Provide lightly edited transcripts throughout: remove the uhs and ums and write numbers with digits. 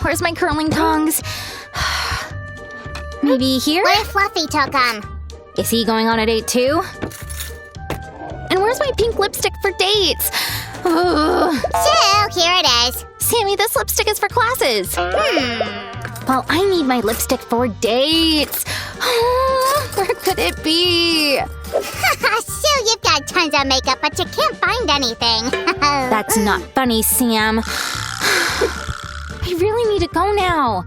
Where's my curling tongs? Maybe here? Where Fluffy took him. Is he going on a date too? And where's my pink lipstick for dates? Ugh. So, here it is. Sammy, this lipstick is for classes. Well, I need my lipstick for dates. Where could it be? Sue, you've got tons of makeup, but you can't find anything. That's not funny, Sam. I really need to go now.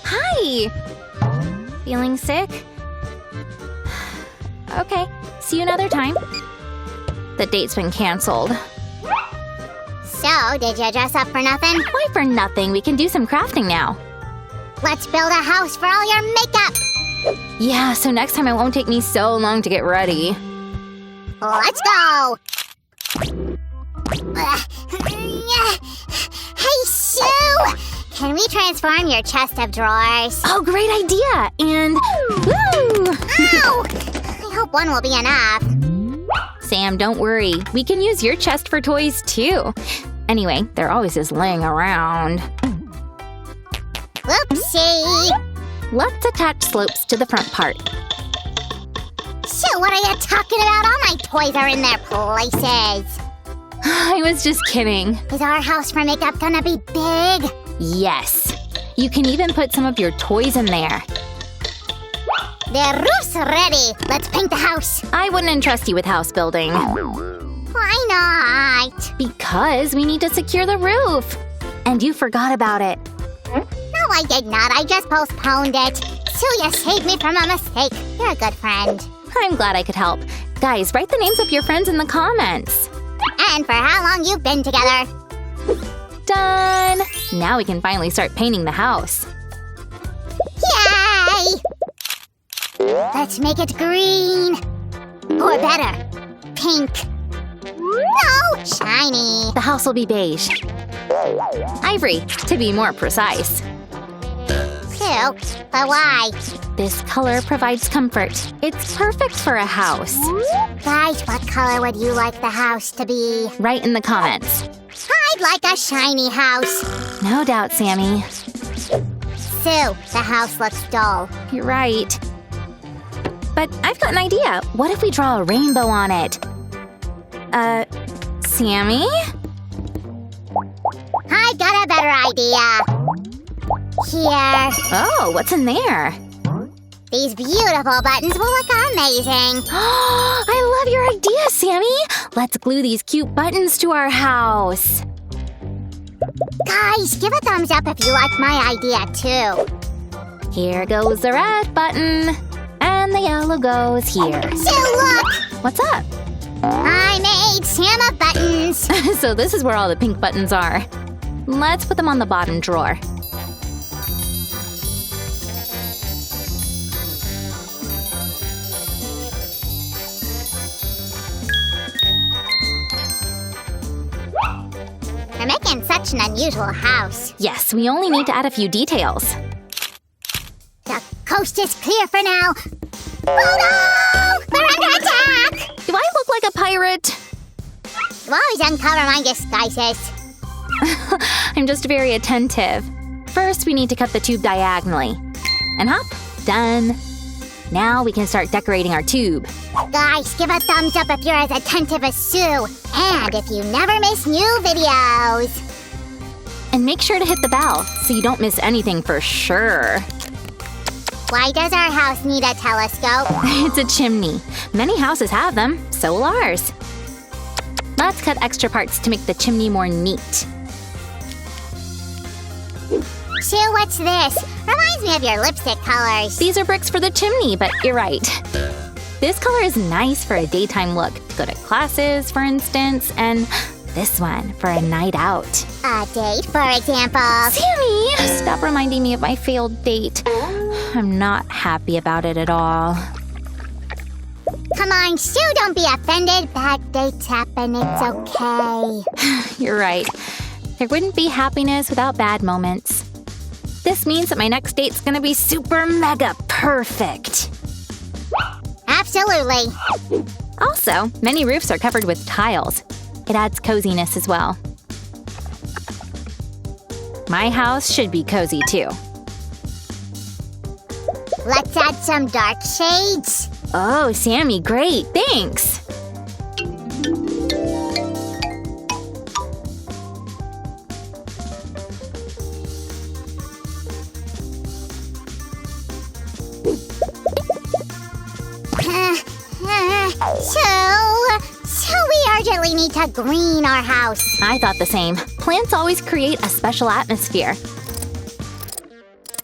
Hi. Feeling sick? Okay, see you another time. The date's been canceled. So, did you dress up for nothing? Why for nothing? We can do some crafting now. Let's build a house for all your makeup. Yeah, so next time it won't take me so long to get ready. Let's go. Hey, Sue! Can we transform your chest of drawers? Oh, great idea! And woo! Ow! I hope one will be enough. Sam, don't worry. We can use your chest for toys, too. Anyway, they're always just laying around. Whoopsie! Let's attach slopes to the front part. Sue, what are you talking about? All my toys are in their places. I was just kidding. Is our house for makeup gonna be big? Yes. You can even put some of your toys in there. The roof's ready. Let's paint the house. I wouldn't entrust you with house building. Why not? Because we need to secure the roof. And you forgot about it. No, I did not. I just postponed it. Sue, you saved me from a mistake. You're a good friend. I'm glad I could help. Guys, write the names of your friends in the comments. And for how long you've been together. Done! Now we can finally start painting the house. Yay! Let's make it green. Or better, pink. No, shiny. The house will be beige. Ivory, to be more precise. Sue, but why? This color provides comfort. It's perfect for a house. Guys, what color would you like the house to be? Write in the comments. I'd like a shiny house. No doubt, Sammy. Sue, the house looks dull. You're right. But I've got an idea. What if we draw a rainbow on it? Sammy? I got a better idea. Here. Oh, what's in there? These beautiful buttons will look amazing. I love your idea, Sammy! Let's glue these cute buttons to our house. Guys, give a thumbs up if you like my idea, too. Here goes the red button. And the yellow goes here. Sue, look! What's up? I made Santa buttons. So this is where all the pink buttons are. Let's put them on the bottom drawer. We're making such an unusual house. Yes, we only need to add a few details. The coast is clear for now. Oh no! We're under attack! Do I look like a pirate? You always uncover my disguises. I'm just very attentive. First, we need to cut the tube diagonally. And hop, done. Now we can start decorating our tube. Guys, give a thumbs up if you're as attentive as Sue. And if you never miss new videos. And make sure to hit the bell so you don't miss anything for sure. Why does our house need a telescope? It's a chimney. Many houses have them, so will ours. Let's cut extra parts to make the chimney more neat. Sue, what's this? Reminds me of your lipstick colors. These are bricks for the chimney, but you're right. This color is nice for a daytime look, to go to classes, for instance, and this one for a night out. A date, for example. Sammy! Stop reminding me of my failed date. I'm not happy about it at all. Come on, Sue, don't be offended. Bad dates happen, it's okay. You're right. There wouldn't be happiness without bad moments. This means that my next date's gonna be super mega perfect. Absolutely. Also, many roofs are covered with tiles. It adds coziness as well. My house should be cozy too. Let's add some dark shades. Oh, Sammy, great, thanks! So we urgently need to green our house. I thought the same. Plants always create a special atmosphere.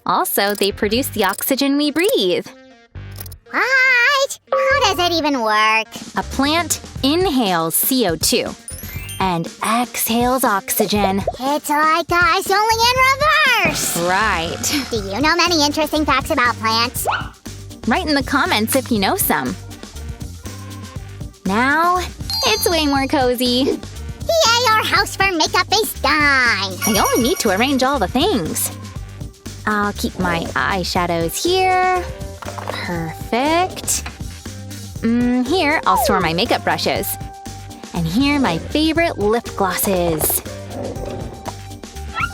Also, they produce the oxygen we breathe. What? How does it even work? A plant inhales CO2 and exhales oxygen. It's like us, only in reverse. Right. Do you know many interesting facts about plants? Write in the comments if you know some. Now, it's way more cozy. Yay, our house for makeup is done. I only need to arrange all the things. I'll keep my eyeshadows here. Perfect. Here, I'll store my makeup brushes. And here, my favorite lip glosses.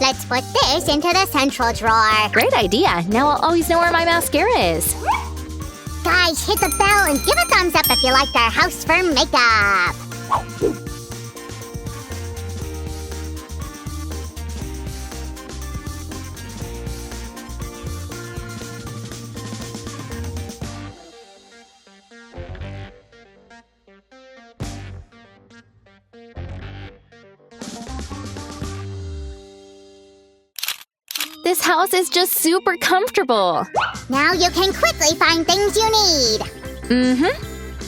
Let's put this into the central drawer. Great idea. Now I'll always know where my mascara is. Guys, hit the bell and give a thumbs up if you liked our house for makeup. This house is just super comfortable. Now you can quickly find things you need.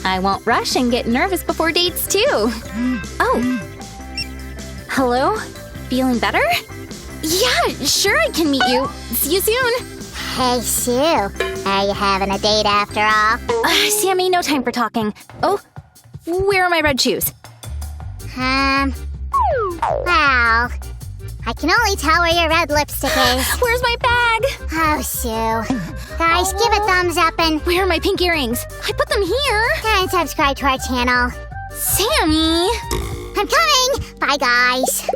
I won't rush and get nervous before dates too. Oh. Hello? Feeling better? Yeah, sure I can meet you. See you soon. Hey, Sue. Are you having a date after all? Sammy, no time for talking. Oh, where are my red shoes? Well, I can only tell where your red lipstick is. Where's my bag? Oh, Sue. Guys, give a thumbs up and Where are my pink earrings? I put them here. subscribe to our channel. Sammy! I'm coming! Bye, guys.